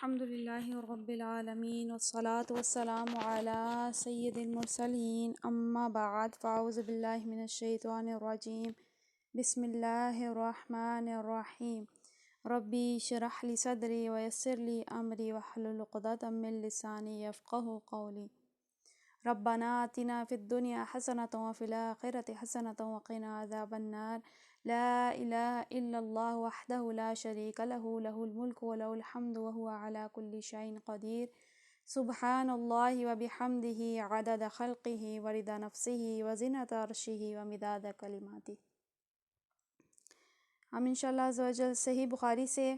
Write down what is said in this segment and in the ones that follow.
الحمد للہ رب العالمین والصلاة والسلام علی سید المرسلین اما بعد فاعوذ باللہ من الشیطان الرجیم بسم اللہ الرحمن الرحیم ربی اشرح لی صدری ویسر لی امری واحلل عقدۃ من لسانی یفقہوا قولی ربنا آتنا فی الدنیا حسنۃ وفی الآخرۃ حسنۃ وقنا عذاب النار لا الہ الا اللہ وحدہ لا شریک لہ لہ الملک ولہ الحمد وہو علی کل شیء قدیر سبحان اللہ وبحمدہ عدد خلقہ ورضا نفسہ وزنۃ عرشہ ومداد کلماتہ۔ ہم انشاءاللہ عز و جل صحیح بخاری سے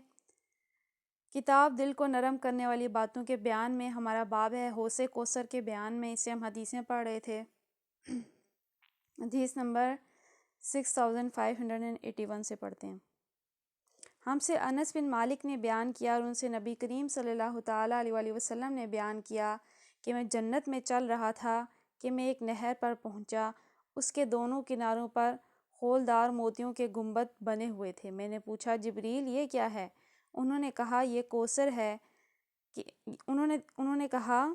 کتاب دل کو نرم کرنے والی باتوں کے بیان میں ہمارا باب ہے حوض کوثر کے بیان میں، اسے ہم حدیثیں پڑھ رہے تھے۔ حدیث نمبر 6581 سے پڑھتے ہیں۔ ہم سے انس بن مالک نے بیان کیا اور ان سے نبی کریم صلی اللہ تعالیٰ علیہ وآلہ وسلم نے بیان کیا کہ میں جنت میں چل رہا تھا کہ میں ایک نہر پر پہنچا، اس کے دونوں کناروں پر خولدار موتیوں کے گنبد بنے ہوئے تھے۔ میں نے پوچھا جبریل یہ کیا ہے؟ انہوں نے کہا یہ کوثر ہے انہوں نے کہا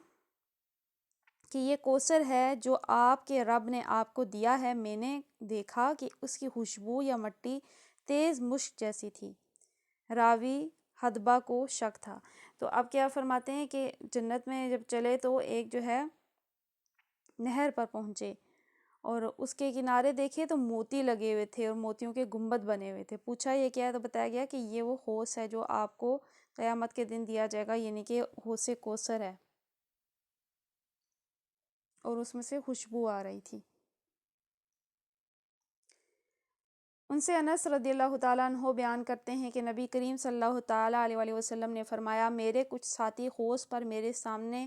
کہ یہ کوثر ہے جو آپ کے رب نے آپ کو دیا ہے۔ میں نے دیکھا کہ اس کی خوشبو یا مٹی تیز مشک جیسی تھی۔ راوی حدبہ کو شک تھا۔ تو اب کیا فرماتے ہیں کہ جنت میں جب چلے تو ایک جو ہے نہر پر پہنچے اور اس کے کنارے دیکھے تو موتی لگے ہوئے تھے اور موتیوں کے گنبد بنے ہوئے تھے۔ پوچھا یہ کیا ہے تو بتایا گیا کہ یہ وہ حوض ہے جو آپ کو قیامت کے دن دیا جائے گا، یعنی کہ حوض کوثر ہے، اور اس میں سے خوشبو آ رہی تھی۔ ان سے انس رضی اللہ تعالیٰ عنہ بیان کرتے ہیں کہ نبی کریم صلی اللہ تعالیٰ علیہ وآلہ وسلم نے فرمایا میرے کچھ ساتھی حوض پر میرے سامنے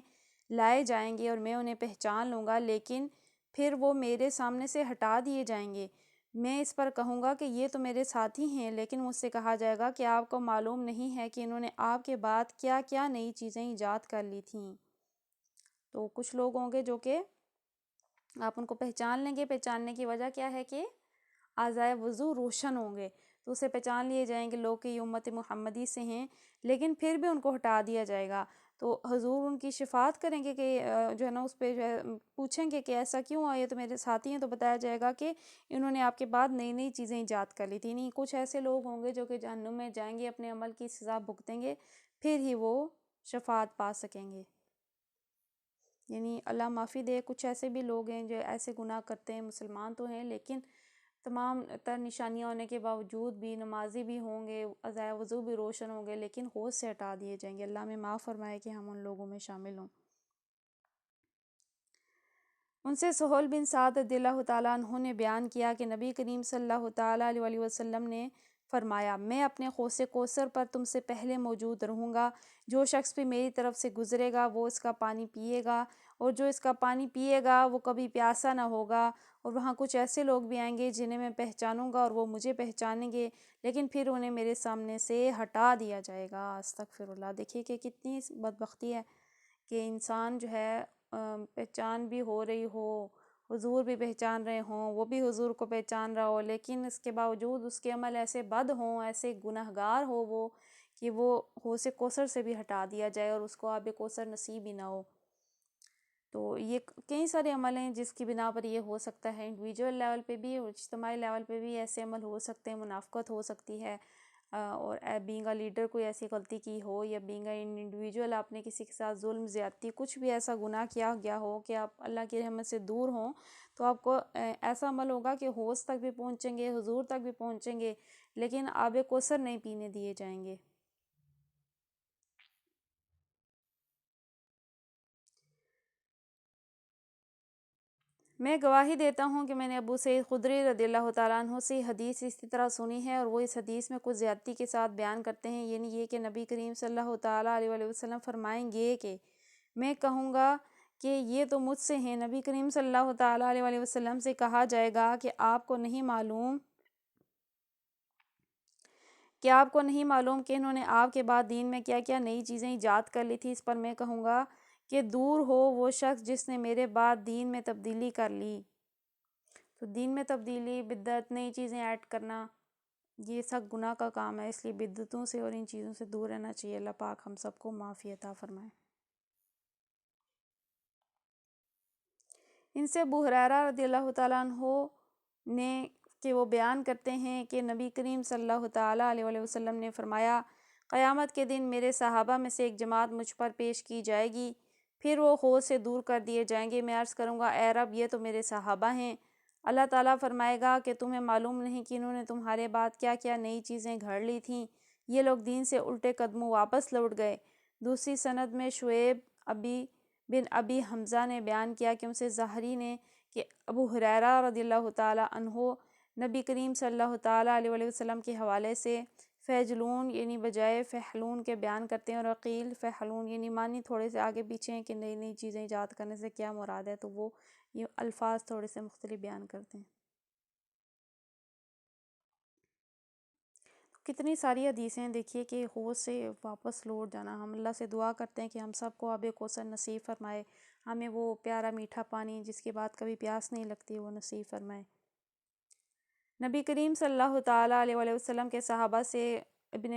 لائے جائیں گے اور میں انہیں پہچان لوں گا، لیکن پھر وہ میرے سامنے سے ہٹا دیے جائیں گے۔ میں اس پر کہوں گا کہ یہ تو میرے ساتھی ہیں، لیکن مجھ سے کہا جائے گا کہ آپ کو معلوم نہیں ہے کہ انہوں نے آپ کے بعد کیا کیا نئی چیزیں ایجاد کر لی تھیں۔ تو کچھ لوگ ہوں گے جو کہ آپ ان کو پہچان لیں گے۔ پہچاننے کی وجہ کیا ہے کہ اعضائے وضو روشن ہوں گے تو اسے پہچان لیے جائیں گے لوگ کہ یہ امت محمدی سے ہیں، لیکن پھر بھی ان کو ہٹا دیا جائے گا۔ تو حضور ان کی شفاعت کریں گے کہ جو ہے نا اس پہ جو ہے پوچھیں گے کہ ایسا کیوں آئے تو میرے ساتھی ہیں، تو بتایا جائے گا کہ انہوں نے آپ کے بعد نئی نئی چیزیں ایجاد کر لی تھی۔ نہیں، کچھ ایسے لوگ ہوں گے جو کہ جہنم میں جائیں گے، اپنے عمل کی سزا بھگتیں گے، پھر ہی وہ شفاعت پا سکیں گے۔ یعنی اللہ معافی دے، کچھ ایسے بھی لوگ ہیں جو ایسے گناہ کرتے ہیں، مسلمان تو ہیں لیکن تمام تر نشانیاں ہونے کے باوجود بھی نمازی بھی ہوں گے، اعضائے وضو بھی روشن ہوں گے، لیکن حوض سے ہٹا دیے جائیں گے۔ اللہ ہمیں معاف فرمائے کہ ہم ان لوگوں میں شامل ہوں۔ ان سے سہل بن سعد رضی اللہ تعالیٰ عنہ نے بیان کیا کہ نبی کریم صلی اللہ تعالیٰ علیہ وآلہ وسلم نے فرمایا میں اپنے حوض کوثر پر تم سے پہلے موجود رہوں گا، جو شخص بھی میری طرف سے گزرے گا وہ اس کا پانی پیے گا، اور جو اس کا پانی پیے گا وہ کبھی پیاسا نہ ہوگا۔ اور وہاں کچھ ایسے لوگ بھی آئیں گے جنہیں میں پہچانوں گا اور وہ مجھے پہچانیں گے، لیکن پھر انہیں میرے سامنے سے ہٹا دیا جائے گا۔ استغفر اللہ۔ دیکھیے کہ کتنی بدبختی ہے کہ انسان جو ہے پہچان بھی ہو رہی ہو، حضور بھی پہچان رہے ہوں، وہ بھی حضور کو پہچان رہا ہو، لیکن اس کے باوجود اس کے عمل ایسے بد ہوں، ایسے گنہگار ہو وہ کہ وہ حوض کوثر سے بھی ہٹا دیا جائے اور اس کو آب کوثر نصیب ہی نہ ہو۔ تو یہ کئی سارے عمل ہیں جس کی بنا پر یہ ہو سکتا ہے، انڈیویجول لیول پہ بھی اور اجتماعی لیول پہ بھی ایسے عمل ہو سکتے ہیں، منافقت ہو سکتی ہے، اور بینگ اے لیڈر کوئی ایسی غلطی کی ہو، یا بینگ اے انڈیویجول آپ نے کسی کے ساتھ ظلم زیادتی کچھ بھی ایسا گناہ کیا گیا ہو کہ آپ اللہ کی رحمت سے دور ہوں، تو آپ کو ایسا عمل ہوگا کہ حوض تک بھی پہنچیں گے، حضور تک بھی پہنچیں گے، لیکن آب کوثر نہیں پینے دیے جائیں گے۔ میں گواہی دیتا ہوں کہ میں نے ابو سعید خدری رضی اللہ تعالیٰ عنہ سے حدیث اسی طرح سنی ہے، اور وہ اس حدیث میں کچھ زیادتی کے ساتھ بیان کرتے ہیں، یعنی یہ کہ نبی کریم صلی اللہ تعالیٰ علیہ وآلہ وسلم فرمائیں گے کہ میں کہوں گا کہ یہ تو مجھ سے ہیں۔ نبی کریم صلی اللہ تعالیٰ علیہ وآلہ وسلم سے کہا جائے گا کہ آپ کو نہیں معلوم کہ انہوں نے آپ کے بعد دین میں کیا کیا نئی چیزیں ایجاد کر لی تھی۔ اس پر میں کہوں گا کہ دور ہو وہ شخص جس نے میرے بعد دین میں تبدیلی کر لی۔ تو دین میں تبدیلی، بدعت، نئی چیزیں ایڈ کرنا، یہ سب گناہ کا کام ہے، اس لیے بدعتوں سے اور ان چیزوں سے دور رہنا چاہیے۔ اللہ پاک ہم سب کو معافی عطا فرمائے۔ ان سے ابو ہریرہ رضی اللہ تعالیٰ عنہ نے کہ وہ بیان کرتے ہیں کہ نبی کریم صلی اللہ تعالیٰ علیہ وآلہ وسلم نے فرمایا، قیامت کے دن میرے صحابہ میں سے ایک جماعت مجھ پر پیش کی جائے گی، پھر وہ حوض سے دور کر دیے جائیں گے۔ میں عرض کروں گا، اے رب، یہ تو میرے صحابہ ہیں۔ اللہ تعالیٰ فرمائے گا کہ تمہیں معلوم نہیں کہ انہوں نے تمہارے بعد کیا کیا نئی چیزیں گھڑ لی تھیں، یہ لوگ دین سے الٹے قدموں واپس لوٹ گئے۔ دوسری سند میں شعیب بن ابی حمزہ نے بیان کیا کہ ان سے زہری نے کہ ابو ہریرہ رضی اللہ تعالیٰ عنہ نبی کریم صلی اللہ تعالیٰ علیہ وآلہ وسلم کے حوالے سے فیجلون یعنی بجائے فحلون کے بیان کرتے ہیں، اور عقیل فحلون یعنی معنی تھوڑے سے آگے پیچھے ہیں کہ نئی نئی چیزیں ایجاد کرنے سے کیا مراد ہے، تو وہ یہ الفاظ تھوڑے سے مختلف بیان کرتے ہیں۔ کتنی ساری حدیثیں دیکھیے کہ حوض سے واپس لوٹ جانا۔ ہم اللہ سے دعا کرتے ہیں کہ ہم سب کو آب کوثر نصیب فرمائے، ہمیں وہ پیارا میٹھا پانی جس کے بعد کبھی پیاس نہیں لگتی وہ نصیب فرمائے۔ نبی کریم صلی اللہ تعالیٰ علیہ وآلہ وسلم کے صحابہ سے ابن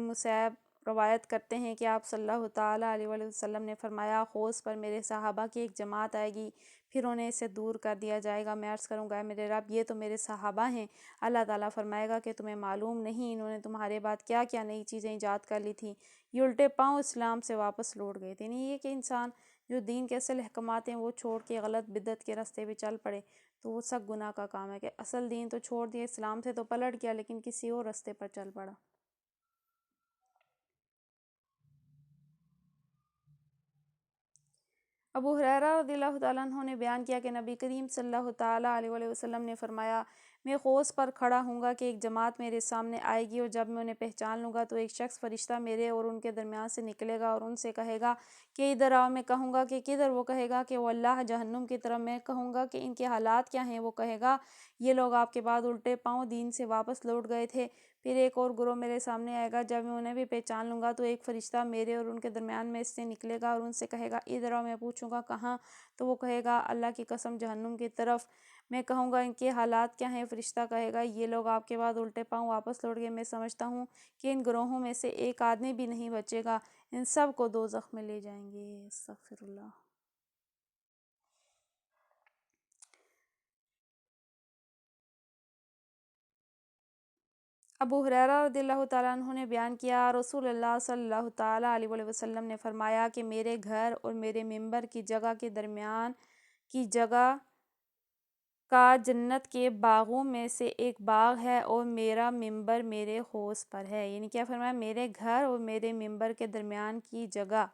مسیب روایت کرتے ہیں کہ آپ صلی اللہ تعالیٰ علیہ وآلہ وسلم نے فرمایا، حوض پر میرے صحابہ کی ایک جماعت آئے گی، پھر انہیں اسے دور کر دیا جائے گا۔ میں عرض کروں گا، اے میرے رب، یہ تو میرے صحابہ ہیں۔ اللہ تعالیٰ فرمائے گا کہ تمہیں معلوم نہیں انہوں نے تمہارے بعد کیا کیا نئی چیزیں ایجاد کر لی تھیں، یہ الٹے پاؤں اسلام سے واپس لوٹ گئے تھے۔ یعنی یہ کہ انسان جو دین کے اصل احکامات ہیں وہ چھوڑ کے غلط بدعت کے راستے پہ چل پڑے، تو وہ سب گناہ کا کام ہے کہ اصل دین تو چھوڑ دیا، اسلام سے تو پلٹ گیا، لیکن کسی اور راستے پر چل پڑا۔ ابو ہریرہ رضی اللہ تعالیٰ عنہ نے بیان کیا کہ نبی کریم صلی اللہ تعالیٰ علیہ وآلہ وسلم نے فرمایا، میں حوض پر کھڑا ہوں گا کہ ایک جماعت میرے سامنے آئے گی، اور جب میں انہیں پہچان لوں گا تو ایک شخص فرشتہ میرے اور ان کے درمیان سے نکلے گا اور ان سے کہے گا کہ ادھر آؤ۔ میں کہوں گا کہ کدھر؟ وہ کہے گا کہ وہ اللہ جہنم کی طرف۔ میں کہوں گا کہ ان کے حالات کیا ہیں؟ وہ کہے گا یہ لوگ آپ کے بعد الٹے پاؤں دین سے واپس لوٹ گئے تھے۔ پھر ایک اور گروہ میرے سامنے آئے گا، جب میں انہیں بھی پہچان لوں گا تو ایک فرشتہ میرے اور ان کے درمیان میں سے نکلے گا اور ان سے کہے گا ادھر آؤ۔ میں پوچھوں گا کہاں؟ تو وہ کہے گا اللہ کی قسم جہنم کی طرف۔ میں کہوں گا ان کے حالات کیا ہیں؟ فرشتہ کہے گا یہ لوگ آپ کے بعد الٹے پاؤں واپس لوٹ گئے۔ میں سمجھتا ہوں کہ ان گروہوں میں سے ایک آدمی بھی نہیں بچے گا، ان سب کو دوزخ میں لے جائیں گے۔ استغفر اللہ۔ ابو ہریرہ رضی اللہ تعالیٰ عنہ نے بیان کیا، رسول اللہ صلی اللہ تعالیٰ علیہ وآلہ وسلم نے فرمایا کہ میرے گھر اور میرے ممبر کی جگہ کے درمیان کی جگہ کا جنت کے باغوں میں سے ایک باغ ہے، اور میرا ممبر میرے حوض پر ہے۔ یعنی کیا فرمایا؟ میرے گھر اور میرے ممبر کے درمیان کی جگہ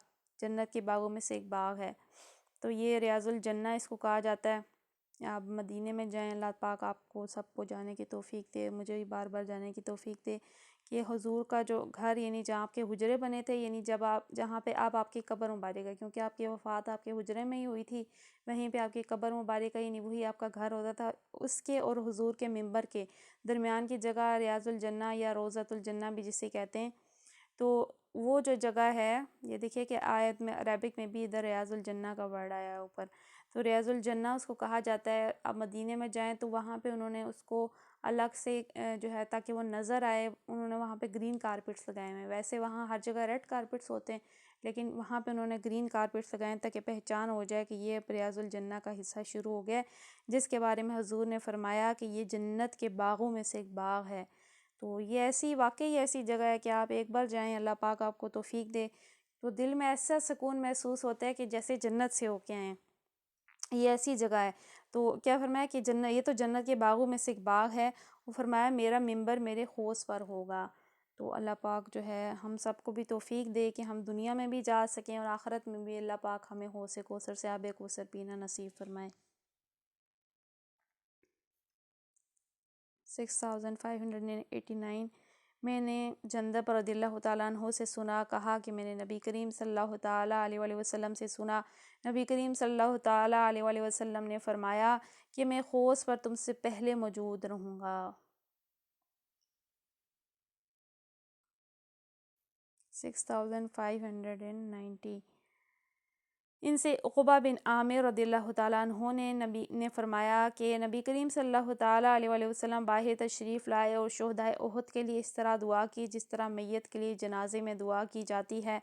جنت کے باغوں میں سے ایک باغ ہے۔ تو یہ ریاض الجنہ اس کو کہا جاتا ہے۔ آپ مدینے میں جائیں، اللہ پاک آپ کو سب کو جانے کی توفیق دے، مجھے بھی بار بار جانے کی توفیق دے، کہ حضور کا جو گھر یعنی جہاں آپ کے حجرے بنے تھے، یعنی جہاں پہ آپ کی قبر مبارک ہے، کیونکہ آپ کی وفات آپ کے حجرے میں ہی ہوئی تھی، وہیں پہ آپ کی قبر مبارک ہے، یعنی وہی آپ کا گھر ہوتا تھا۔ اس کے اور حضور کے ممبر کے درمیان کی جگہ ریاض الجنہ یا روضۃ الجنہ بھی جسے کہتے ہیں۔ تو وہ جو جگہ ہے، یہ دیکھیے کہ آیت میں عربک میں بھی ادھر ریاض الجنہ کا ورڈ آیا ہے اوپر، تو ریاض الجنہ اس کو کہا جاتا ہے۔ آپ مدینے میں جائیں تو وہاں پہ انہوں نے اس کو الگ سے جو ہے تاکہ وہ نظر آئے، انہوں نے وہاں پہ گرین کارپٹس لگائے ہوئے ہیں۔ ویسے وہاں ہر جگہ ریڈ کارپٹس ہوتے ہیں، لیکن وہاں پہ انہوں نے گرین کارپٹس لگائے ہیں تاکہ پہچان ہو جائے کہ یہ ریاض الجنہ کا حصہ شروع ہو گیا ہے، جس کے بارے میں حضور نے فرمایا کہ یہ جنت کے باغوں میں سے ایک باغ ہے۔ تو یہ ایسی واقعی ایسی جگہ ہے کہ آپ ایک بار جائیں، اللہ پاک آپ کو توفیق دے، تو دل میں ایسا سکون محسوس ہوتا ہے کہ جیسے جنت سے ہو کے آئیں۔ یہ ایسی جگہ ہے۔ تو کیا فرمایا کہ یہ تو جنت کے باغوں میں سے ایک باغ ہے۔ وہ فرمایا میرا ممبر میرے حوض پر ہوگا۔ تو اللہ پاک جو ہے ہم سب کو بھی توفیق دے کہ ہم دنیا میں بھی جا سکیں اور آخرت میں بھی اللہ پاک ہمیں حوض کوثر سے آب کوثر پینا نصیب فرمائے۔ 6589 میں نے جندب رضی اللہ تعالیٰ عنہ سے سنا، کہا کہ میں نے نبی کریم صلی اللہ تعالیٰ علیہ وآلہ وسلم سے سنا، نبی کریم صلی اللہ تعالیٰ علیہ وآلہ وسلم نے فرمایا کہ میں حوض پر تم سے پہلے موجود رہوں گا۔ 6590 ان سے عقبہ بن عامر رضی اللہ تعالیٰ عنہ نے فرمایا کہ نبی کریم صلی اللہ تعالیٰ علیہ وآلہ وسلم باہر تشریف لائے اور شہدائے احد کے لیے اس طرح دعا کی جس طرح میت کے لیے جنازے میں دعا کی جاتی ہے۔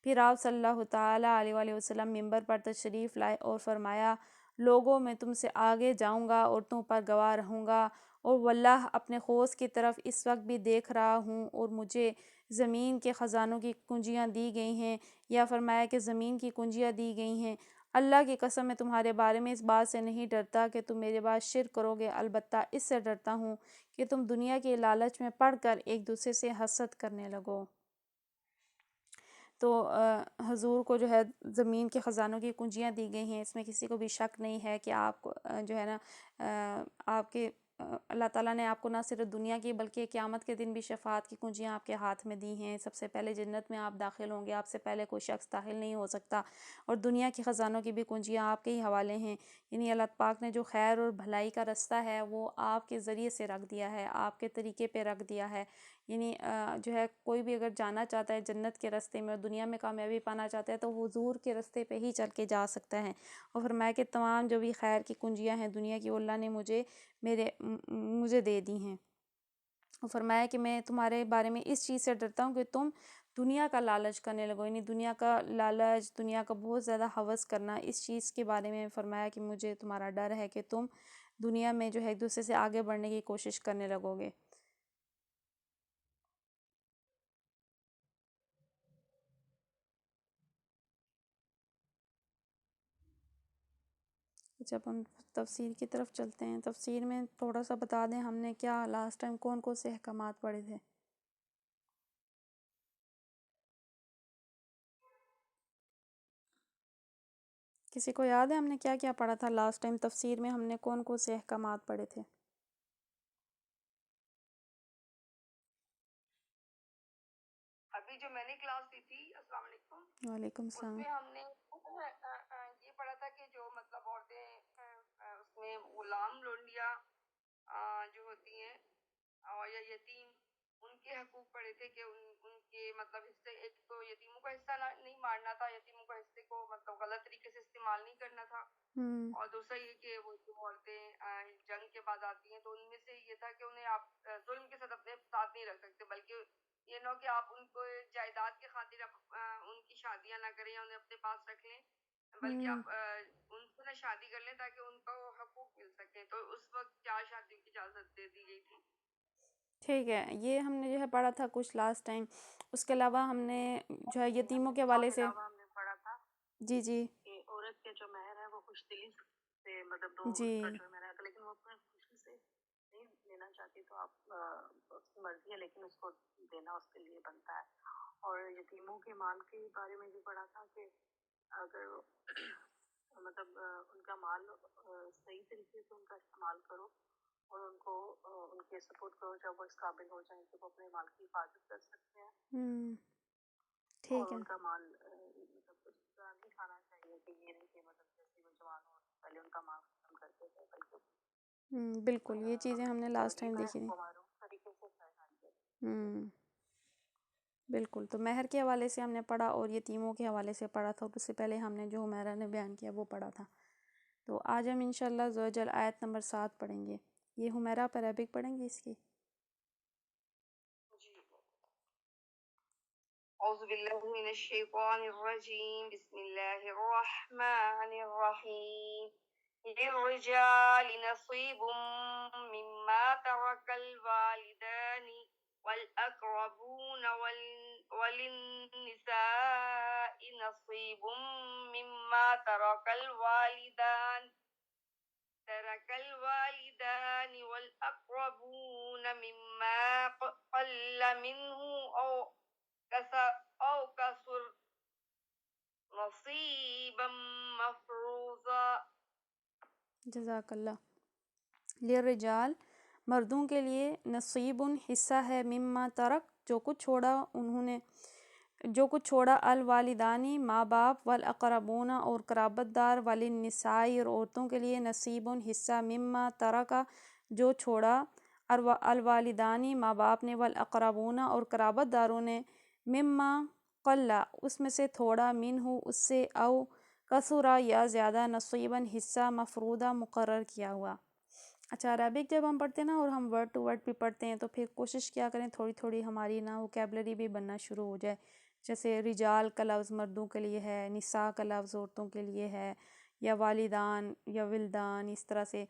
پھر آپ صلی اللہ تعالیٰ علیہ وآلہ وسلم منبر پر تشریف لائے اور فرمایا، لوگوں میں تم سے آگے جاؤں گا اور تم پر گواہ رہوں گا، اور واللہ اپنے خوست کی طرف اس وقت بھی دیکھ رہا ہوں اور مجھے زمین کے خزانوں کی کنجیاں دی گئی ہیں، یا فرمایا کہ زمین کی کنجیاں دی گئی ہیں۔ اللہ کی قسم میں تمہارے بارے میں اس بات سے نہیں ڈرتا کہ تم میرے بعد شرک کرو گے، البتہ اس سے ڈرتا ہوں کہ تم دنیا کے لالچ میں پڑ کر ایک دوسرے سے حسد کرنے لگو۔ تو حضور کو جو ہے زمین کے خزانوں کی کنجیاں دی گئی ہیں، اس میں کسی کو بھی شک نہیں ہے کہ آپ کو جو ہے نا آپ کے اللہ تعالیٰ نے آپ کو نہ صرف دنیا کی بلکہ قیامت کے دن بھی شفاعت کی کنجیاں آپ کے ہاتھ میں دی ہیں۔ سب سے پہلے جنت میں آپ داخل ہوں گے، آپ سے پہلے کوئی شخص داخل نہیں ہو سکتا، اور دنیا کے خزانوں کی بھی کنجیاں آپ کے ہی حوالے ہیں۔ یعنی اللہ پاک نے جو خیر اور بھلائی کا رستہ ہے وہ آپ کے ذریعے سے رکھ دیا ہے، آپ کے طریقے پہ رکھ دیا ہے۔ یعنی جو ہے کوئی بھی اگر جانا چاہتا ہے جنت کے راستے میں اور دنیا میں کامیابی پانا چاہتا ہے تو حضور کے راستے پہ ہی چل کے جا سکتا ہے۔ اور فرمایا کہ تمام جو بھی خیر کی کنجیاں ہیں دنیا کی، اللہ نے مجھے دے دی ہیں۔ اور فرمایا کہ میں تمہارے بارے میں اس چیز سے ڈرتا ہوں کہ تم دنیا کا لالچ کرنے لگو، یعنی دنیا کا لالچ، دنیا کا بہت زیادہ ہوس کرنا، اس چیز کے بارے میں فرمایا کہ مجھے تمہارا ڈر ہے کہ تم دنیا میں جو ہے ایک دوسرے سے آگے بڑھنے کی کوشش کرنے لگو گے۔ جب ہم تفسیر کی طرف چلتے ہیں، تفسیر میں تھوڑا سا بتا دیں ہم نے کیا لاسٹ ٹائم کون کون سے احکامات پڑھے تھے؟ کسی کو یاد ہے ہم نے کیا کیا پڑھا تھا لاسٹ ٹائم تفسیر میں؟ ہم نے کون کون سے احکامات پڑھے تھے؟ ابھی جو میں نے کلاس دی تھی، السلام علیکم، وعلیکم اس السلام۔ میں ہم نے یہ پڑھا تھا کہ جو مطلب عورتیں اس میں غلام لونڈیاں جو ہوتی ہیں اور یا یتیم، ان کے حقوق پڑھے تھے کہ ان کے مطلب حصے، ایک تو یتیموں کا حصہ نہیں مارنا تھا، یتیموں کا حصے کو مطلب غلط طریقے سے استعمال نہیں کرنا تھا، اور دوسرا یہ کہ وہ جو عورتیں جنگ کے بعد آتی ہیں تو ان میں سے یہ تھا کہ انہیں آپ ظلم کے ساتھ اپنے ساتھ نہیں رکھ سکتے، بلکہ یہ نہ ہو کہ آپ ان کو جائیداد کے خاطر ان کی شادیاں نہ کریں یا انہیں اپنے پاس رکھ لیں، بلکہ آپ ان سے نہ شادی کر لیں تاکہ ان کو حقوق مل سکیں۔ تو اس وقت کیا شادی کی اجازت دے دی گئی تھی؟ ٹھیک ہے، یہ ہم نے جو ہے پڑھا تھا کچھ لاسٹ ٹائم۔ اس کے علاوہ ہم نے جو ہے یتیموں کے حوالے سے علاوہ ہم نے پڑھا تھا جی جی کہ عورت کے جو مہر ہے وہ خوش دلی سے مطلب دو جی اس کا جو مہر ہے، لیکن وہ اپنے خوشی سے نہیں لینا چاہتی تو آپ اس کی مرضی ہے، لیکن اس کو دینا اس کے لیے بنتا ہے۔ اور یتیموں کے مال کے بارے میں بھی پڑھا تھا کہ اگر مطلب ان کا مال صحیح طریقے سے ان کا استعمال کرو اور ان کو ان کے سپورٹ کرو جب وہ اس قابل ہو جائیں کہ وہ اپنے مال کی حفاظت کر سکتے ہیں، اور ٹھیک ہے، ان کا مال مطلب اس طرح نہیں کھانا چاہیے کہ یہ نہیں کہ مطلب جیسے وہ جوان ہو پہلے ان کا مال ختم کرتے تھے، بلکہ بالکل یہ چیزیں ہم نے لاسٹ ٹائم غریب ہے دیکھی ان تھی۔ کو معروف طریقے سے پہنائیں گے۔ بالکل، تو مہر کے حوالے سے ہم نے پڑھا اور یتیموں کے حوالے سے پڑھا تھا، اور اس سے پہلے ہم نے جو حمیرہ نے بیان کیا وہ پڑھا تھا۔ تو آج ہم انشاءاللہ عز و جل آیت نمبر 7 پڑھیں گے۔ یہ حمیرہ پر عربک پڑھیں گے اس کی؟ جی، اعوذ باللہ من الشیطان الرجیم، بسم اللہ الرحمن الرحیم۔ للرجال نصیب مما ترک الوالدان والأقربون وللنساء نصیب مما ترك الوالدان والأقربون مما قل منه أو كثر نصيبا مفروضا۔ جزاک اللہ۔ للرجال مردوں کے لیے نصیب حصہ ہے، مما ترک جو کچھ چھوڑا الوالدانی ماں باپ، والاقربون اور قرابت دار، وللنساء اور عورتوں کے لیے نصیب حصہ مما ترکا جو چھوڑا الوالدانی ماں باپ نے، والاقربون اور قرابت داروں نے، مما قل اس میں سے تھوڑا، منہ اس سے، او کثرہ یا زیادہ، نصیباً حصہ، مفروضہ مقرر کیا ہوا۔ اچھا، عربک جب ہم پڑھتے ہیں نا اور ہم ورڈ ٹو ورڈ بھی پڑھتے ہیں تو پھر کوشش کیا کریں تھوڑی تھوڑی ہماری نا ووکیبلری بھی بننا شروع ہو جائے۔ جیسے رجال کا لفظ مردوں کے لیے ہے، نساء کا لفظ عورتوں کے لیے ہے، یا والدان یا ولدان، اس طرح سے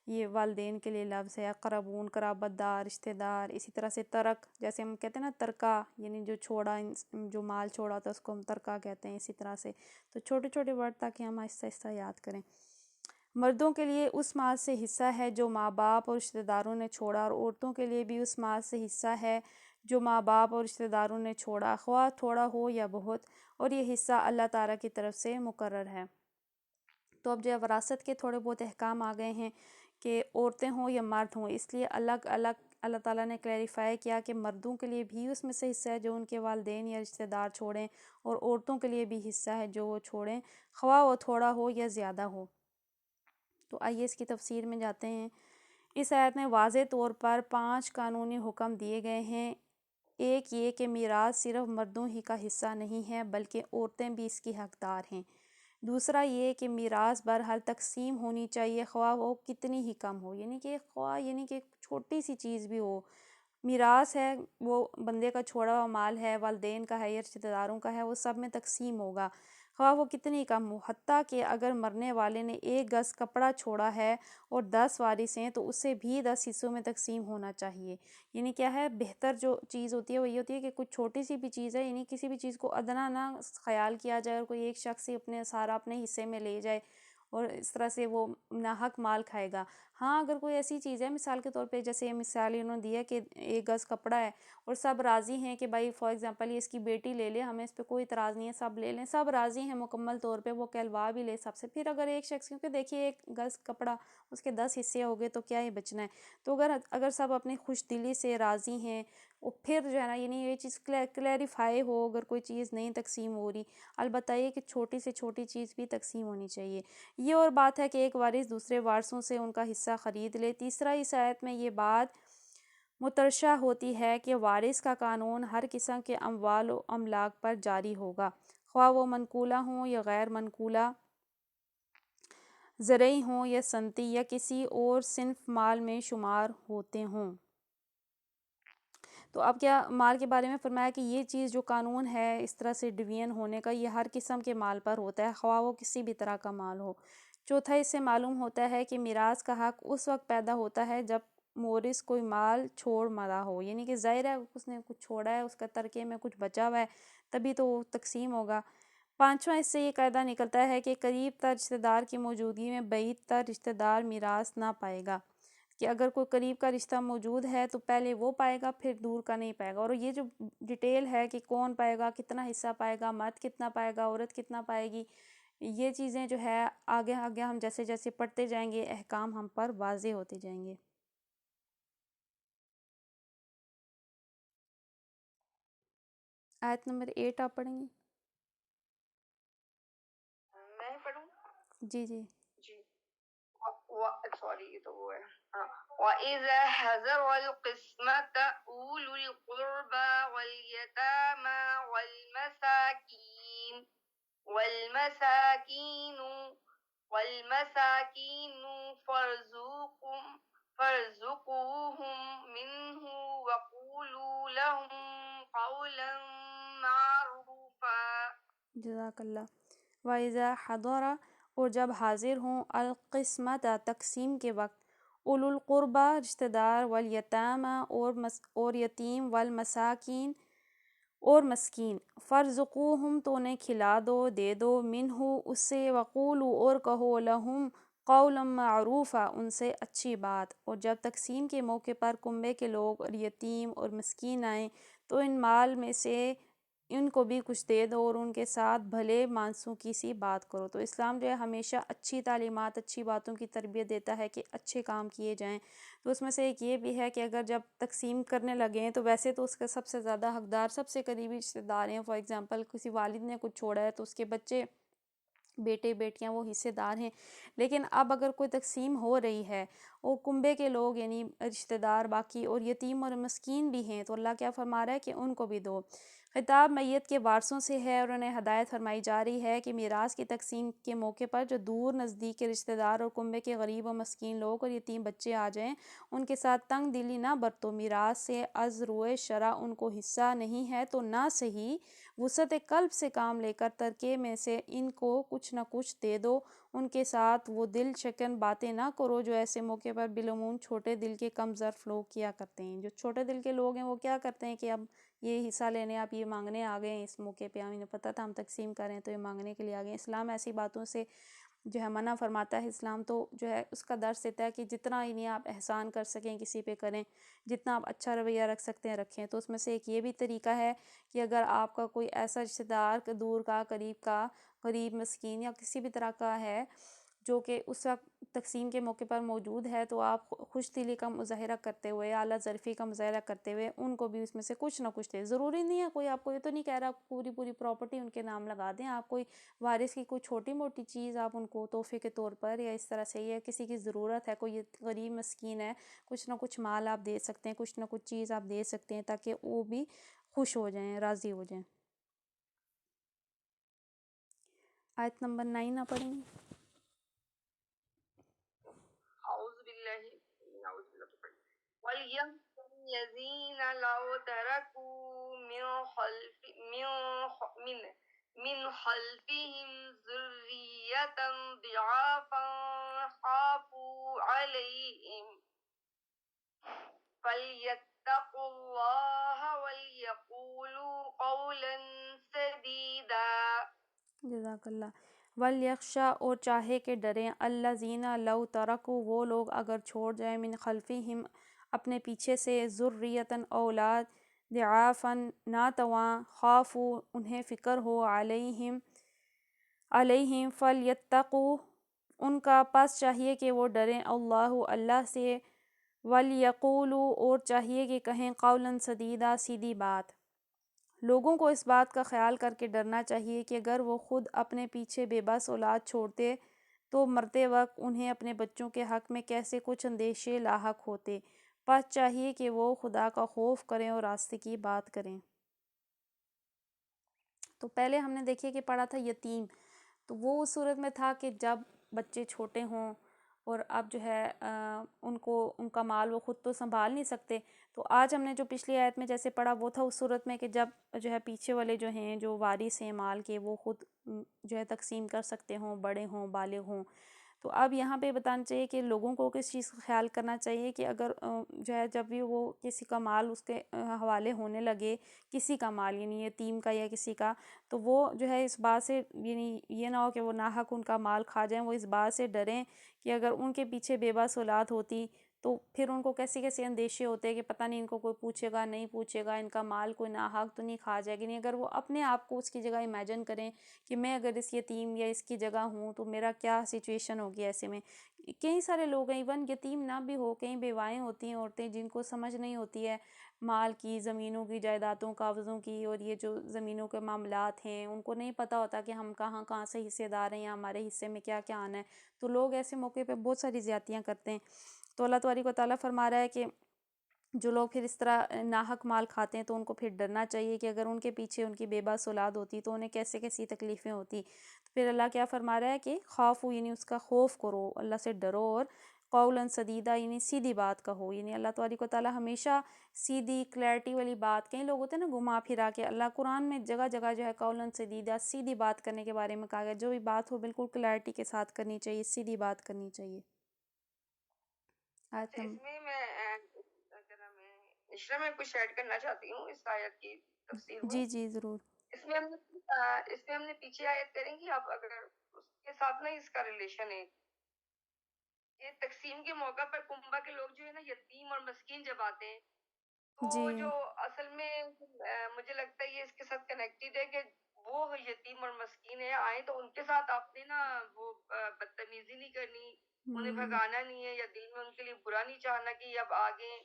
یہ والدین کے لیے لفظ ہے، اقربون قرابت دار، رشتہ دار۔ اسی طرح سے ترک، جیسے ہم کہتے ہیں نا ترکہ، یعنی جو چھوڑا، جو مال چھوڑا ہوتا ہے اس کو ہم ترکہ کہتے ہیں۔ اسی طرح سے تو چھوٹے چھوٹے ورڈ تاکہ ہم آہستہ آہستہ یاد کریں۔ مردوں کے لیے اس مال سے حصہ ہے جو ماں باپ اور رشتہ داروں نے چھوڑا، اور عورتوں کے لیے بھی اس مال سے حصہ ہے جو ماں باپ اور رشتہ داروں نے چھوڑا، خواہ تھوڑا ہو یا بہت، اور یہ حصہ اللہ تعالیٰ کی طرف سے مقرر ہے۔ تو اب جو وراثت کے تھوڑے بہت احکام آ گئے ہیں کہ عورتیں ہوں یا مرد ہوں، اس لیے الگ الگ اللہ تعالیٰ نے کلیریفائی کیا کہ مردوں کے لیے بھی اس میں سے حصہ ہے جو ان کے والدین یا رشتہ دار چھوڑیں، اور عورتوں کے لیے بھی حصہ ہے جو وہ چھوڑیں، خواہ وہ تھوڑا ہو یا زیادہ ہو۔ تو آئیے اس کی تفسیر میں جاتے ہیں۔ اس آیت میں واضح طور پر 5 قانونی حکم دیے گئے ہیں۔ ایک یہ کہ میراث صرف مردوں ہی کا حصہ نہیں ہے بلکہ عورتیں بھی اس کی حقدار ہیں۔ دوسرا یہ کہ میراث بہرحال تقسیم ہونی چاہیے، خواہ وہ کتنی ہی کم ہو، یعنی کہ خواہ یعنی کہ چھوٹی سی چیز بھی ہو۔ میراث ہے، وہ بندے کا چھوڑا ہوا مال ہے، والدین کا ہے یا رشتہ داروں کا ہے، وہ سب میں تقسیم ہوگا، خواہ وہ کتنی کم ہو۔ حتیٰ کہ اگر مرنے والے نے 1 گز کپڑا چھوڑا ہے اور 10 وارث ہیں تو اسے بھی 10 حصوں میں تقسیم ہونا چاہیے۔ یعنی کیا ہے، بہتر جو چیز ہوتی ہے وہ یہ ہوتی ہے کہ کچھ چھوٹی سی بھی چیز ہے، یعنی کسی بھی چیز کو ادنا نہ خیال کیا جائے اور کوئی ایک شخص ہی اپنے سارا اپنے حصے میں لے جائے اور اس طرح سے وہ ناحق مال کھائے گا۔ ہاں، اگر کوئی ایسی چیز ہے، مثال کے طور پہ جیسے مثال انہوں نے دیا کہ 1 گز کپڑا ہے اور سب راضی ہیں کہ بھائی فار ایگزامپل یہ اس کی بیٹی لے لے، ہمیں اس پہ کوئی اعتراض نہیں ہے، سب لے لیں، سب راضی ہیں مکمل طور پہ، وہ کہلوا بھی لے سب سے۔ پھر اگر ایک شخص، کیونکہ دیکھیے 1 گز کپڑا اس کے 10 حصے ہو گئے تو کیا ہی بچنا ہے۔ تو اگر سب اپنی خوش دلی سے راضی ہیں، اور پھر جو ہے نا، یعنی یہ چیز کلیریفائی ہو اگر کوئی چیز نہیں تقسیم ہو رہی، البتہ یہ کہ چھوٹی سے چھوٹی چیز بھی تقسیم ہونی چاہیے۔ یہ اور بات ہے کہ ایک وارث دوسرے وارثوں سے ان کا حصہ خرید لے۔ تیسرا، اس آیت میں یہ بات مترشح ہوتی ہے کہ وارث کا قانون ہر قسم کے اموال و املاک پر جاری ہوگا، خواہ وہ منقولہ ہوں یا غیر منقولہ، زرعی ہوں یا صنعتی، یا کسی اور صنف مال میں شمار ہوتے ہوں۔ تو اب کیا مال کے بارے میں فرمایا کہ یہ چیز جو قانون ہے اس طرح سے ڈویژن ہونے کا، یہ ہر قسم کے مال پر ہوتا ہے، خواہ وہ کسی بھی طرح کا مال ہو۔ چوتھا، اس سے معلوم ہوتا ہے کہ میراث کا حق اس وقت پیدا ہوتا ہے جب مورث کوئی مال چھوڑ مرا ہو، یعنی کہ ظاہر ہے اس نے کچھ چھوڑا ہے، اس کا ترکے میں کچھ بچا ہوا ہے، تبھی تو وہ تقسیم ہوگا۔ پانچواں، اس سے یہ قاعدہ نکلتا ہے کہ قریب تر رشتہ دار کی موجودگی میں بعید تر رشتہ دار میراث نہ پائے گا، کہ اگر کوئی قریب کا رشتہ موجود ہے تو پہلے وہ پائے گا، پھر دور کا نہیں پائے گا۔ اور یہ جو ڈیٹیل ہے کہ کون پائے گا، کتنا حصہ پائے گا، مرد کتنا پائے گا، عورت کتنا پائے گی، یہ چیزیں جو ہے آگے آگے ہم جیسے جیسے پڑھتے جائیں گے احکام ہم پر واضح ہوتے جائیں گے۔ آیت نمبر 8 آپ پڑھیں گی؟ میں پڑھوں؟ جی جی جی، سوری یہ تو وہ ہے وَإِذَا حَضَرَ الْقِسْمَةَ أُولُو الْقُرْبَى وَالْيَتَامَى وَالْمَسَاكِينُ فَارْزُقُوهُم مِّنْهُ وَقُولُوا لَهُمْ قَوْلًا مَّعْرُوفًا۔ جزاک اللہ۔ وَإِذَا حَضَرَ، اور جب حاضر ہوں، القسمت تقسیم کے وقت، اولو القربہ رشتہ دار، والیتامى اور یتیم، والمساکین اور مسکین، فارزقوہم تو انہیں کھلا دو، دے دو، منہ اس سے، وقولوا اور کہو، لہم قولا معروفا ان سے اچھی بات۔ اور جب تقسیم کے موقع پر کنبے کے لوگ اور یتیم اور مسکین آئیں تو ان مال میں سے ان کو بھی کچھ دے دو اور ان کے ساتھ بھلے مانسوخی سی بات کرو۔ تو اسلام جو ہے ہمیشہ اچھی تعلیمات، اچھی باتوں کی تربیت دیتا ہے کہ اچھے کام کیے جائیں۔ تو اس میں سے ایک یہ بھی ہے کہ اگر جب تقسیم کرنے لگیں تو ویسے تو اس کا سب سے زیادہ حقدار سب سے قریبی رشتہ دار ہیں۔ فار ایگزامپل کسی والد نے کچھ چھوڑا ہے تو اس کے بچے، بیٹے بیٹیاں، وہ حصے دار ہیں۔ لیکن اب اگر کوئی تقسیم ہو رہی ہے اور کنبے کے لوگ یعنی رشتہ دار باقی اور یتیم اور مسکین بھی ہیں تو اللہ کیا فرما رہا ہے کہ ان کو بھی دو۔ خطاب میت کے وارثوں سے ہے اور انہیں ہدایت فرمائی جا رہی ہے کہ میراث کی تقسیم کے موقع پر جو دور نزدیک کے رشتہ دار اور کنبے کے غریب و مسکین لوگ اور یتیم بچے آ جائیں ان کے ساتھ تنگ دلی نہ برتو، میراث سے از روئے شرع ان کو حصہ نہیں ہے تو نہ صحیح وسعت قلب سے کام لے کر ترکے میں سے ان کو کچھ نہ کچھ دے دو، ان کے ساتھ وہ دل شکن باتیں نہ کرو جو ایسے موقع پر بالعموم چھوٹے دل کے کم ظرف لوگ کیا کرتے ہیں۔ جو چھوٹے دل کے لوگ ہیں وہ کیا کرتے ہیں کہ اب یہ حصہ لینے آپ یہ مانگنے آ گئے ہیں، اس موقع پہ ہمیں پتہ تھا ہم تقسیم کریں تو یہ مانگنے کے لیے آ گئے ہیں۔ اسلام ایسی باتوں سے جو ہے منع فرماتا ہے۔ اسلام تو جو ہے اس کا درس دیتا ہے کہ جتنا انہیں آپ احسان کر سکیں کسی پہ کریں، جتنا آپ اچھا رویہ رکھ سکتے ہیں رکھیں۔ تو اس میں سے ایک یہ بھی طریقہ ہے کہ اگر آپ کا کوئی ایسا رشتہ دار دور کا قریب کا غریب مسکین یا کسی بھی طرح کا ہے جو کہ اس وقت تقسیم کے موقع پر موجود ہے تو آپ خوش دلی کا مظاہرہ کرتے ہوئے اعلیٰ ظرفی کا مظاہرہ کرتے ہوئے ان کو بھی اس میں سے کچھ نہ کچھ دیں۔ ضروری نہیں ہے کوئی آپ کو یہ تو نہیں کہہ رہا پوری پراپرٹی ان کے نام لگا دیں، آپ کوئی وارث کی کوئی چھوٹی موٹی چیز آپ ان کو تحفے کے طور پر یا اس طرح سے، یا کسی کی ضرورت ہے کوئی غریب مسکین ہے کچھ نہ کچھ مال آپ دے سکتے ہیں، کچھ نہ کچھ چیز آپ دے سکتے ہیں تاکہ وہ بھی خوش ہو جائیں، راضی ہو جائیں۔ آیت نمبر 9 آپ پڑھیں گے؟ اعوذ باللہ اعوذ باللہ وَلْيَحْذَرِ الَّذِينَ لَوْ تَرَكُوا مِنْ خَلْفِهِمْ ذُرِّيَّةً ضِعَافًا خَافُوا عَلَيْهِمْ فَلْيَتَّقُوا اللَّهَ وَلْيَقُولُوا قَوْلًا سَدِيدًا۔ جزاک اللہ۔ وَلْيَخْشَىٰ اور چاہے کہ ڈریں، الَّذِينَ لَوْ تَرَكُوا وہ لوگ اگر چھوڑ جائیں، مِنْ خَلْفِهِمْ اپنے پیچھے سے، ذُرِّيَّةً اولاد، ضِعَافًا ناتواں، خافوا انہیں فکر ہو، علیہم فَلْيَتَّقُوا ان کا پس چاہیے کہ وہ ڈریں، اللہ سے، وَلْيَقُولُوا اور چاہیے کہ کہیں، قَوْلًا سَدِيدًا سیدھی بات۔ لوگوں کو اس بات کا خیال کر کے ڈرنا چاہیے کہ اگر وہ خود اپنے پیچھے بے بس اولاد چھوڑتے تو مرتے وقت انہیں اپنے بچوں کے حق میں کیسے کچھ اندیشے لاحق ہوتے، پس چاہیے کہ وہ خدا کا خوف کریں اور راستے کی بات کریں۔ تو پہلے ہم نے دیکھیے کہ پڑھا تھا یتیم، تو وہ اس صورت میں تھا کہ جب بچے چھوٹے ہوں اور اب جو ہے ان کا مال وہ خود تو سنبھال نہیں سکتے، تو آج ہم نے جو پچھلی آیت میں جیسے پڑھا وہ تھا اس صورت میں کہ جب جو ہے پیچھے والے جو ہیں جو وارث ہیں مال کے وہ خود جو ہے تقسیم کر سکتے ہوں، بڑے ہوں، بالغ ہوں۔ تو اب یہاں پہ بتانا چاہیے کہ لوگوں کو کس چیز کا خیال کرنا چاہیے کہ اگر جو ہے جب بھی وہ کسی کا مال اس کے حوالے ہونے لگے، کسی کا مال یعنی یتیم کا یا کسی کا، تو وہ جو ہے اس بات سے یعنی یہ نہ ہو کہ وہ ناحق ان کا مال کھا جائیں، وہ اس بات سے ڈریں کہ اگر ان کے پیچھے بے بس اولاد ہوتی تو پھر ان کو کیسے کیسے اندیشے ہوتے کہ پتہ نہیں ان کو کوئی پوچھے گا نہیں پوچھے گا، ان کا مال کوئی ناحق تو نہیں کھا جائے گی نہیں۔ اگر وہ اپنے آپ کو اس کی جگہ امیجن کریں کہ میں اگر اس یتیم یا اس کی جگہ ہوں تو میرا کیا سچویشن ہوگی، ایسے میں کئی سارے لوگ ہیں، ایون یتیم نہ بھی ہو، کئی بیوائیں ہوتی ہیں عورتیں جن کو سمجھ نہیں ہوتی ہے مال کی، زمینوں کی، جائیدادوں قبضوں کی، اور یہ جو زمینوں کے معاملات ہیں ان کو نہیں پتہ ہوتا کہ ہم کہاں کہاں سے حصے دار ہیں یا ہمارے حصے میں کیا کیا آنا ہے، تو لوگ ایسے موقع پہ بہت ساری زیادتیاں کرتے ہیں۔ تو اللہ تبارک و تعالیٰ فرما رہا ہے کہ جو لوگ پھر اس طرح ناحق مال کھاتے ہیں تو ان کو پھر ڈرنا چاہیے کہ اگر ان کے پیچھے ان کی بے بس اولاد ہوتی تو انہیں کیسے کیسی تکلیفیں ہوتی۔ تو پھر اللہ کیا فرما رہا ہے کہ خوف یعنی اس کا خوف کرو، اللہ سے ڈرو، اور قولاً سدیدہ یعنی سیدھی بات کہو، یعنی اللہ تبارک و تعالیٰ ہمیشہ سیدھی کلیئرٹی والی بات، کئی لوگ ہوتے ہیں نا گھما پھرا کے، اللہ قرآن میں جگہ جگہ جو ہے قولاً سدیدہ سیدھی بات کرنے کے بارے میں کہا گیا، جو بھی بات ہو بالکل کلیئرٹی کے ساتھ کرنی چاہیے، سیدھی بات کرنی چاہیے۔ آیت اس نمبر میں عشرہ میں کچھ ایڈ کرنا چاہتی ہوں اس آیت کی تفسیر میں۔ جی ضرور۔ اس میں ہم نے پیچھے آیت کریں گی، اب اگر اس کے ساتھ نا اس کا ریلیشن ہے کہ تقسیم کے موقع پر کنبہ کے لوگ جو ہے نا یتیم اور مسکین جب آتے ہیں تو جی جو اصل میں مجھے لگتا ہے یہ اس کے ساتھ کنیکٹڈ ہے کہ وہ یتیم اور مسکین ہے آئیں تو ان کے ساتھ آپ نے نا وہ بدتمیزی نہیں کرنی، انہیں بھگانا نہیں ہے یا دل میں ان کے لیے برا نہیں چاہنا کہ یہ اب آگے،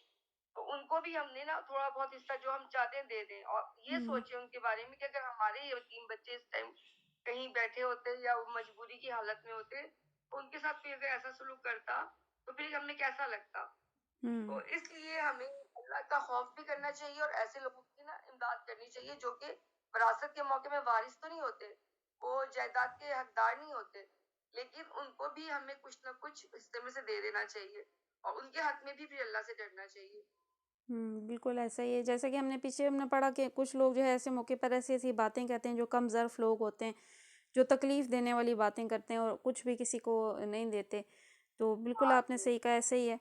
تو ان کو بھی ہم نے نا تھوڑا بہت حصہ جو ہم چاہتے ہیں دے دیں، اور یہ سوچیں ان کے بارے میں کہ اگر ہمارے یتیم بچے اس ٹائم کہیں بیٹھے ہوتے یا وہ مجبوری کی حالت میں ہوتے تو ان کے ساتھ کوئی اگر ایسا سلوک کرتا تو پھر ہمیں کیسا لگتا۔ تو اس لیے ہمیں اللہ کا خوف بھی کرنا چاہیے اور ایسے لوگوں کی نا امداد کرنی چاہیے جو کہ وراثت کے موقع میں وارث تو نہیں ہوتے, وہ جائیداد کے حقدار نہیں ہوتے, لیکن ان کو بھی ہمیں کچھ نہ کچھ حصے میں سے دے دینا چاہیے, اور ان کے حق میں بھی پھر اللہ سے ڈرنا چاہیے. بالکل ایسا ہی ہے. جیسا کہ ہم نے پیچھے پڑھا کہ کچھ لوگ جو ہے ایسے موقع پر ایسی ایسی باتیں کہتے ہیں جو کم ظرف لوگ ہوتے ہیں, جو تکلیف دینے والی باتیں کرتے ہیں اور کچھ بھی کسی کو نہیں دیتے. تو بالکل ہاں آپ نے جی, صحیح کہا, ایسے ہی ہے.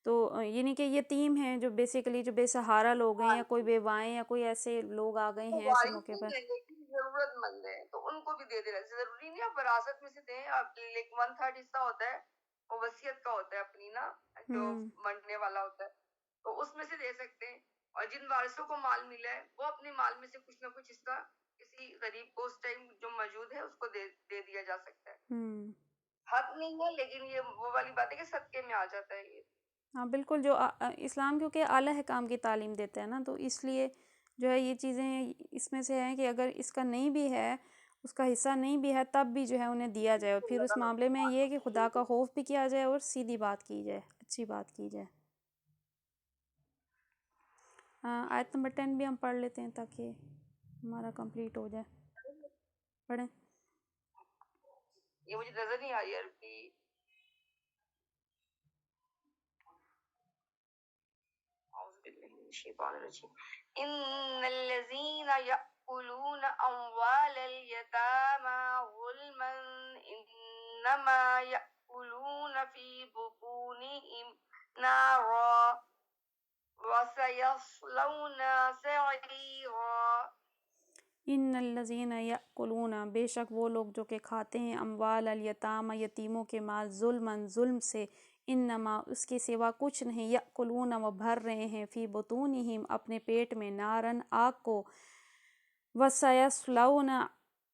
تو یعنی کہ یتیم ہیں جو بیسیکلی جو بے سہارا لوگ ہیں, ہاں یا کوئی جی, بیوائیں, یا کوئی ایسے لوگ آ گئے وہ ہیں ایسے وارث موقع پر. نہیں ہے لیکن ضرورت مند ہے, تو ان کو بھی دے دینا ضروری نہیں, آپ وراثت میں سے دیں. آپ ایک 1/3 حصہ ہوتا ہے وہ وصیت کا ہوتا ہے اپنی نا, جو ہوں مرنے والا ہوتا ہے, تو اس میں سے دے سکتے ہیں. اور جن وارثوں کو مال ملا ہے وہ اپنے مال میں سے کچھ نہ کچھ حصہ کسی غریب کو اس ٹائم جو موجود ہے اس کو دے دیا جا سکتا ہے. ہوں حق نہیں ہے, لیکن یہ وہ والی بات ہے کہ صدقے میں آ جاتا ہے یہ. ہاں بالکل, جو اسلام کیونکہ اعلیٰ حکام کی تعلیم دیتا ہے نا, تو اس لیے جو ہے یہ چیزیں اس میں سے ہیں کہ اگر اس کا نہیں بھی ہے, اس کا حصہ نہیں بھی ہے, تب بھی جو ہے انہیں دیا جائے. اور پھر اس معاملے میں یہ ہے کہ خدا کا خوف بھی کیا جائے اور سیدھی بات کی جائے, اچھی بات کی جائے. آیت نمبر 10 بھی ہم پڑھ لیتے ہیں تاکہ ہمارا کمپلیٹ ہو جائے. پڑھیں. یہ مجھے نظر نہیں آئی عربی. اعوذ باللہ من الشیطان الرجیم. ان الذین یأکلون اموال الیتامی ظلما انما یأکلون فی بطونہم نارا وسیصلون سعیرا. ان الذین یأکلون, بے شک وہ لوگ جو کہ کھاتے ہیں, اموال الیتامی, یتیموں کے مال, ظلماً ظلم سے, انما اس کے سوا کچھ نہیں, یأکلون وہ بھر رہے ہیں, فی بطونہم اپنے پیٹ میں, نارن آگ کو, وسیصلون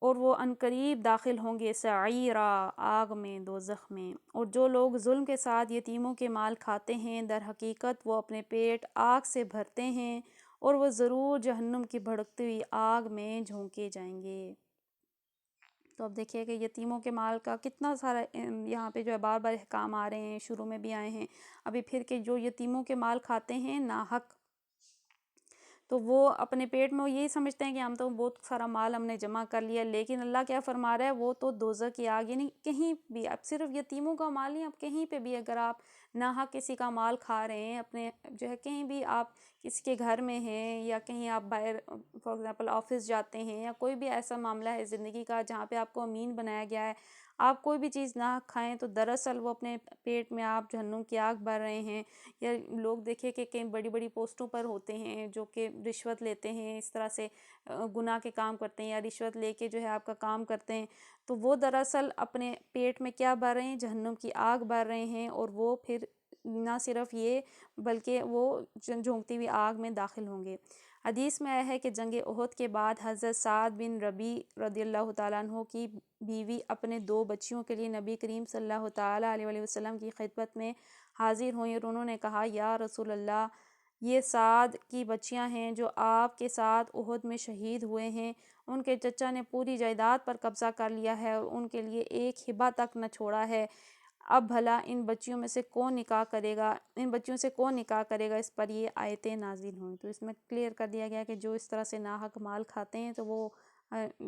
اور وہ عنقریب داخل ہوں گے, سعیرا آگ میں, دوزخ میں. اور جو لوگ ظلم کے ساتھ یتیموں کے مال کھاتے ہیں, در حقیقت وہ اپنے پیٹ آگ سے بھرتے ہیں, اور وہ ضرور جہنم کی بھڑکتی ہوئی آگ میں جھونکے جائیں گے. تو اب دیکھیے کہ یتیموں کے مال کا کتنا سارا یہاں پہ جو ہے بار بار احکام آ رہے ہیں, شروع میں بھی آئے ہیں, ابھی پھر کہ جو یتیموں کے مال کھاتے ہیں ناحق, تو وہ اپنے پیٹ میں وہ یہی سمجھتے ہیں کہ ہم تو بہت سارا مال ہم نے جمع کر لیا, لیکن اللہ کیا فرما رہا ہے, وہ تو دوزخ کی آگ. یعنی کہیں بھی, اب صرف یتیموں کا مال نہیں, اب کہیں پہ بھی اگر آپ ناحق کسی کا مال کھا رہے ہیں, اپنے جو ہے کہیں بھی آپ کسی کے گھر میں ہیں, یا کہیں آپ باہر فار ایگزامپل آفس جاتے ہیں, یا کوئی بھی ایسا معاملہ ہے زندگی کا جہاں پہ آپ کو امین بنایا گیا ہے, آپ کوئی بھی چیز نہ کھائیں, تو دراصل وہ اپنے پیٹ میں آپ جہنم کی آگ بھر رہے ہیں. یا لوگ دیکھیں کہ کئی بڑی بڑی پوسٹوں پر ہوتے ہیں جو کہ رشوت لیتے ہیں, اس طرح سے گناہ کے کام کرتے ہیں, یا رشوت لے کے جو ہے آپ کا کام کرتے ہیں, تو وہ دراصل اپنے پیٹ میں کیا بھر رہے ہیں, جہنم کی آگ بھر رہے ہیں. اور وہ پھر نہ صرف یہ بلکہ وہ جھونکتی ہوئی آگ میں داخل ہوں گے. حدیث میں آیا ہے کہ جنگ احد کے بعد حضرت سعد بن ربیع رضی اللہ تعالیٰ عنہ کی بیوی اپنے 2 بچیوں کے لیے نبی کریم صلی اللہ تعالیٰ علیہ وسلم کی خدمت میں حاضر ہوئیں, اور انہوں نے کہا, یا رسول اللہ, یہ سعد کی بچیاں ہیں جو آپ کے ساتھ احد میں شہید ہوئے ہیں, ان کے چچا نے پوری جائیداد پر قبضہ کر لیا ہے اور ان کے لیے ایک ہبہ تک نہ چھوڑا ہے. اب بھلا ان بچیوں میں سے کون نکاح کرے گا, ان بچیوں سے کون نکاح کرے گا. اس پر یہ آیتیں نازل ہوئیں. تو اس میں کلیئر کر دیا گیا کہ جو اس طرح سے ناحق مال کھاتے ہیں, تو وہ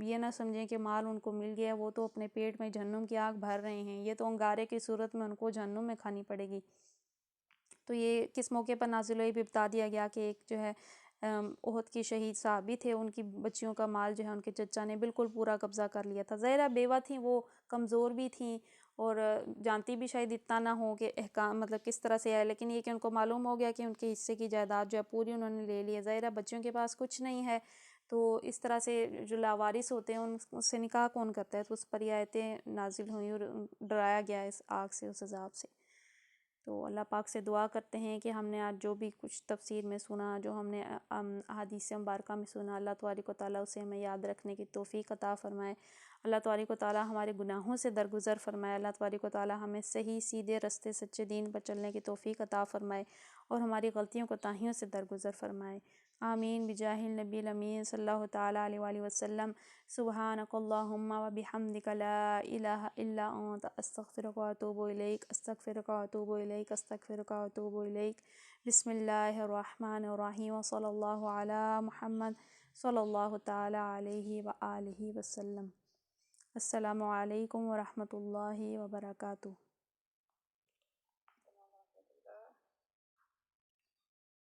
یہ نہ سمجھیں کہ مال ان کو مل گیا, وہ تو اپنے پیٹ میں جہنم کی آگ بھر رہے ہیں, یہ تو انگارے کی صورت میں ان کو جہنم میں کھانی پڑے گی. تو یہ کس موقع پر نازل ہوئی بھی بتا دیا گیا کہ ایک جو ہے احد کی شہید صحابی تھے, ان کی بچیوں کا مال جو ہے ان کے چچا نے بالکل پورا قبضہ کر لیا تھا. ظاہرہ بیوہ تھیں, وہ کمزور بھی تھیں, اور جانتی بھی شاید اتنا نہ ہو کہ احکام مطلب کس طرح سے ہے, لیکن یہ کہ ان کو معلوم ہو گیا کہ ان کے حصے کی جائیداد جو ہے پوری انہوں نے لے لی ہے. ظاہرہ بچوں کے پاس کچھ نہیں ہے, تو اس طرح سے جو لاوارث ہوتے ہیں ان سے نکاح کون کرتا ہے. تو اس پر یہ آیتیں نازل ہوئیں اور ڈرایا گیا اس آگ سے, اس عذاب سے. تو اللہ پاک سے دعا کرتے ہیں کہ ہم نے آج جو بھی کچھ تفسیر میں سنا, جو ہم نے احادیث مبارکہ میں سنا, اللہ تبارک و تعالیٰ اسے ہمیں یاد رکھنے کی توفیق عطا فرمائے. اللہ تبارک و تعالیٰ ہمارے گناہوں سے درگزر فرمائے. اللہ تبارک و تعالیٰ ہمیں صحیح سیدھے رستے سچے دین پر چلنے کی توفیق عطا فرمائے, اور ہماری غلطیوں کوتاہیوں سے درگزر فرمائے. آمین بجاہ النبی الامین صلی اللہ تعالیٰ علیہ وآلہ وسلم. سبحانک اللہم و بحمدک لا الہ الا انت استغفرک و اتوب الیک, استغفرک و اتوب الیک, استغفرک و اتوب الیک. بسم اللہ الرحمن الرحیم وصلی اللہ علی محمد صلی اللہ تعالی علیہ وآلہ وسلم۔ السلام علیکم ورحمۃ اللہ وبرکاتہ۔